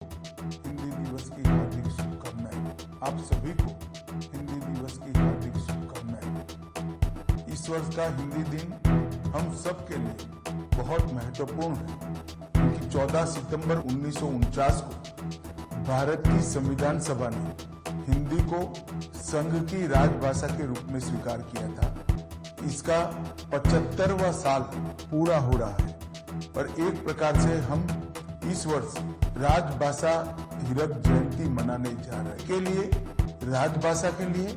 हिंदी दिवस की हार्दिक शुभकामनाएं। आप सभी को हिंदी दिवस की हार्दिक शुभकामनाएं। इस वर्ष का हिंदी दिन हम सब के लिए बहुत महत्वपूर्ण है, क्योंकि 14 सितंबर 1949 को भारत की संविधान सभा ने हिंदी को संघ की राजभाषा के रूप में स्वीकार किया था। इसका 75वां साल पूरा हो रहा है और एक प्रकार से हम इस वर्ष राजभाषा हीरक जयंती मनाने जा रहे हैं। के लिए राजभाषा के लिए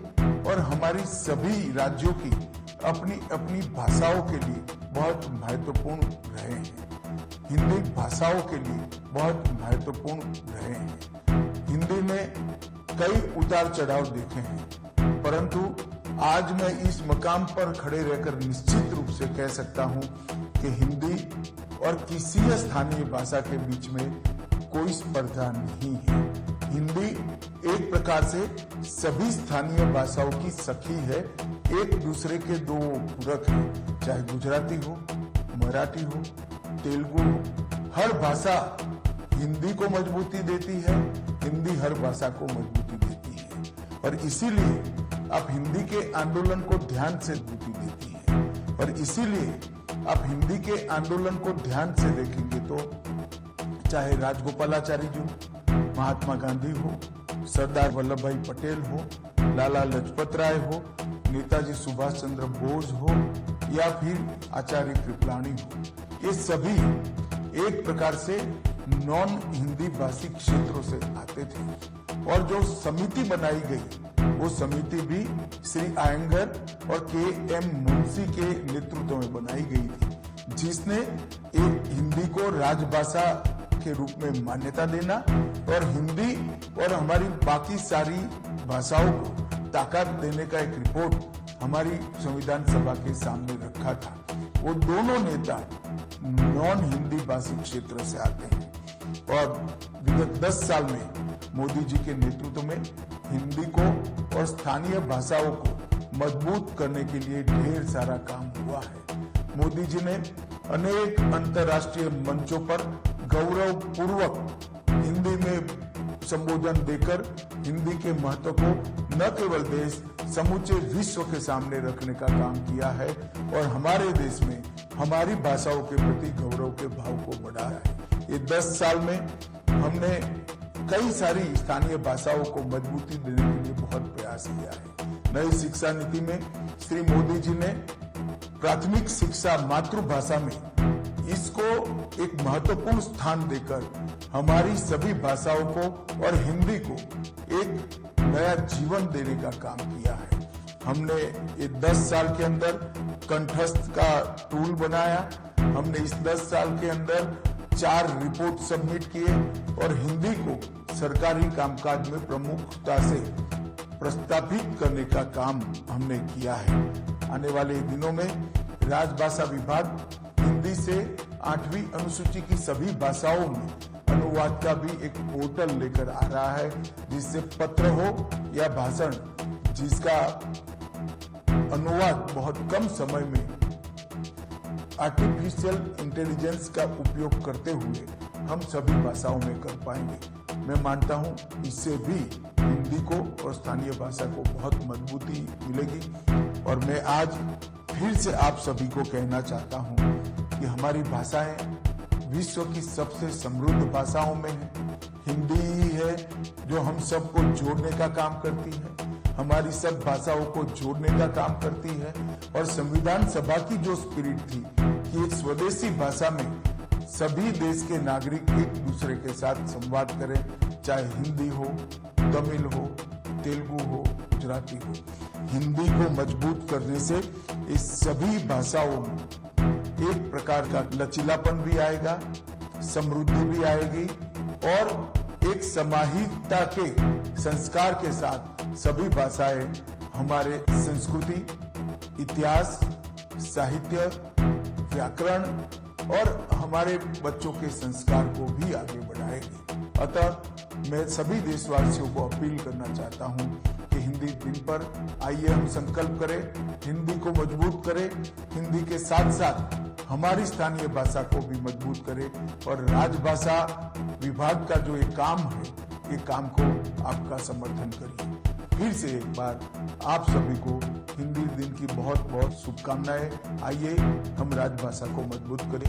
और हमारी सभी राज्यों की अपनी अपनी भाषाओं के लिए बहुत महत्वपूर्ण रहे हैं। हिंदी भाषाओं के लिए बहुत महत्वपूर्ण रहे हैं। हिंदी में कई उतार चढ़ाव देखे हैं, परंतु आज मैं इस मकाम पर खड़े रहकर निश्चित रूप से कह सकता हूं कि हिंदी और किसी स्थानीय भाषा के बीच में कोई स्पर्धा नहीं है। हिंदी एक प्रकार से सभी स्थानीय भाषाओं की सखी है, एक दूसरे के दो पूरक है। चाहे गुजराती हो, मराठी हो, तेलुगु हो, हर भाषा हिंदी को मजबूती देती है, हिंदी हर भाषा को मजबूती देती है। और इसीलिए आप हिंदी के आंदोलन को ध्यान से मजबूती देती है। और इसीलिए आप हिंदी के आंदोलन को ध्यान से देखेंगे तो चाहे राजगोपालाचारी जी, महात्मा गांधी हो, सरदार वल्लभ भाई पटेल हो, लाला लाजपत राय हो, नेताजी सुभाष चंद्र बोस हो या फिर आचार्य कृपलानी हो, ये सभी एक प्रकार से नॉन हिंदी भाषी क्षेत्रों से आते थे। और जो समिति बनाई गई वो समिति भी श्री आयंगर और के.एम. मुंशी के नेतृत्व में बनाई गई थी, जिसने एक हिंदी को राजभाषा के रूप में मान्यता देना और हिंदी और हमारी बाकी सारी भाषाओं को ताकत देने का एक रिपोर्ट हमारी संविधान सभा के सामने रखा था। वो दोनों नेता नॉन हिंदी भाषी क्षेत्र से आते हैं और विगत 10 साल में मोदी जी के नेतृत्व में हिंदी को और स्थानीय भाषाओं को मजबूत करने के लिए ढेर सारा काम हुआ है। मोदी जी ने अनेक अंतर्राष्ट्रीय मंचों पर गौरवपूर्वक हिंदी में संबोधन देकर हिंदी के महत्व को न केवल देश समूचे विश्व के सामने रखने का काम किया है और हमारे देश में हमारी भाषाओं के प्रति गौरव के भाव को बढ़ाया है। ये 10 साल में हमने कई सारी स्थानीय भाषाओं को मजबूती देने के लिए बहुत प्रयास किया है। नई शिक्षा नीति में श्री मोदी जी ने प्राथमिक शिक्षा मातृभाषा में इसको एक महत्वपूर्ण स्थान देकर हमारी सभी भाषाओं को और हिंदी को एक नया जीवन देने का काम किया है। हमने ये 10 साल के अंदर कंठस्थ का टूल बनाया। हमने इस 10 साल के अंदर 4 रिपोर्ट सबमिट किए और हिंदी को सरकारी कामकाज में प्रमुखता से प्रस्तावित करने का काम हमने किया है। आने वाले दिनों में राजभाषा विभाग हिंदी से 8वीं अनुसूची की सभी भाषाओं में अनुवाद का भी एक पोर्टल लेकर आ रहा है, जिससे पत्र हो या भाषण जिसका अनुवाद बहुत कम समय में आर्टिफिशियल इंटेलिजेंस का उपयोग करते हुए हम सभी भाषाओं में कर पाएंगे। मैं मानता हूं इससे भी हिंदी को और स्थानीय भाषा को बहुत मजबूती मिलेगी। और मैं आज फिर से आप सभी को कहना चाहता हूं कि हमारी भाषाएं विश्व की सबसे समृद्ध भाषाओं में है। हिंदी ही है जो हम सबको जोड़ने का काम करती है, हमारी सब भाषाओं को जोड़ने का काम करती है। और संविधान सभा की जो स्पिरिट थी कि एक स्वदेशी भाषा में सभी देश के नागरिक एक दूसरे के साथ संवाद करें, चाहे हिंदी हो, तमिल हो, तेलुगु हो, गुजराती हो। हिंदी को मजबूत करने से इस सभी भाषाओं में एक प्रकार का लचीलापन भी आएगा, समृद्धि भी आएगी और एक समाहितता के संस्कार के साथ सभी भाषाएं हमारे संस्कृति, इतिहास, साहित्य, व्याकरण और हमारे बच्चों के संस्कार को भी आगे बढ़ाएगी। अतः मैं सभी देशवासियों को अपील करना चाहता हूं कि हिंदी दिन पर आइए हम संकल्प करें, हिंदी को मजबूत करें, हिंदी के साथ साथ हमारी स्थानीय भाषा को भी मजबूत करें और राजभाषा विभाग का जो ये काम है, ये काम को आपका समर्थन करिए। फिर से एक बार आप सभी को हिंदी दिन की बहुत बहुत शुभकामनाएं। आइए हम राजभाषा को मजबूत करें।